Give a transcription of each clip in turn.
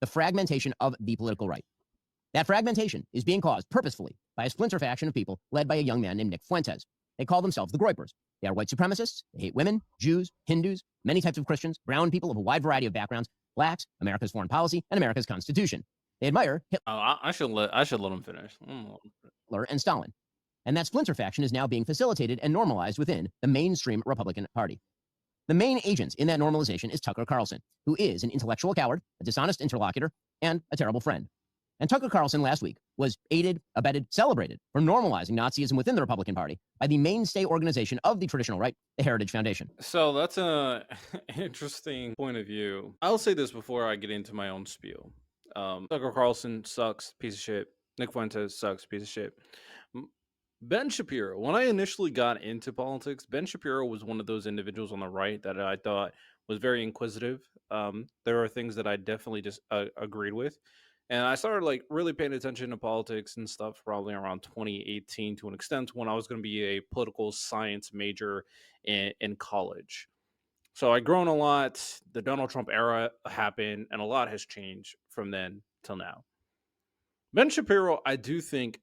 the fragmentation of the political right. That fragmentation is being caused purposefully by a splinter faction of people led by a young man named Nick Fuentes. They call themselves the Groypers. They are white supremacists. They hate women, Jews, Hindus, many types of Christians, brown people of a wide variety of backgrounds, blacks, America's foreign policy, and America's Constitution. They admire I should let him finish. Hitler and Stalin. And that splinter faction is now being facilitated and normalized within the mainstream Republican Party. The main agent in that normalization is Tucker Carlson, who is an intellectual coward, a dishonest interlocutor, and a terrible friend. And Tucker Carlson last week was aided, abetted, celebrated for normalizing Nazism within the Republican Party by the mainstay organization of the traditional right, the Heritage Foundation. So that's an interesting point of view. I'll say this before I get into my own spiel. Tucker Carlson sucks, piece of shit. Nick Fuentes sucks, piece of shit. Ben Shapiro, when I initially got into politics, Ben Shapiro was one of those individuals on the right that I thought was very inquisitive. There are things that I definitely just agreed with. And I started like really paying attention to politics and stuff probably around 2018 to an extent when I was going to be a political science major in college. So I'd grown a lot. The Donald Trump era happened, and a lot has changed from then till now. Ben Shapiro, I do think,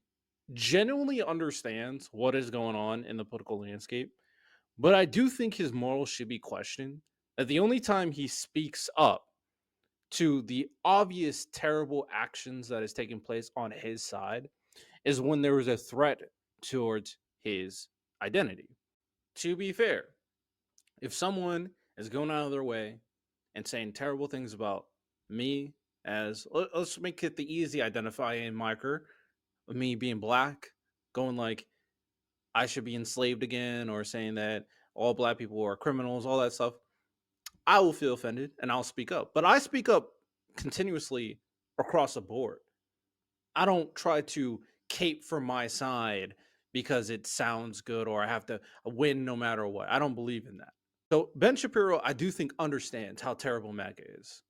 genuinely understands what is going on in the political landscape, but I do think his morals should be questioned. That the only time he speaks up to the obvious terrible actions that is taking place on his side is when there is a threat towards his identity. To be fair, if someone is going out of their way and saying terrible things about me, as let's make it the easy identifying marker, me being black, going like I should be enslaved again, or saying that all black people are criminals, all that stuff, I will feel offended and I'll speak up. But I speak up continuously across the board. I don't try to cape for my side because it sounds good or I have to win no matter what. I don't believe in that. So Ben Shapiro, I do think, understands how terrible MAGA is.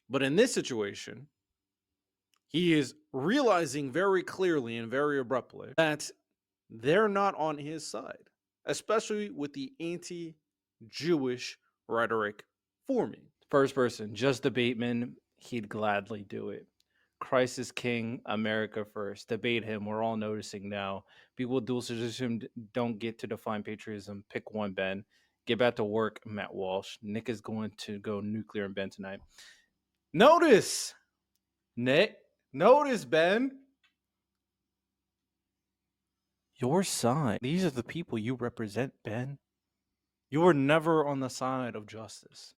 But in this situation, he is realizing very clearly and very abruptly that they're not on his side, especially with the anti-Jewish rhetoric forming. First person, just debateman, he'd gladly do it. Christ is king, America first. Debate him. We're all noticing now. People with dual citizenship don't get to define patriotism. Pick one, Ben. Get back to work, Matt Walsh. Nick is going to go nuclear in Ben tonight. Notice, Nick. Notice, Ben. Your side. These are the people you represent, Ben. You were never on the side of justice.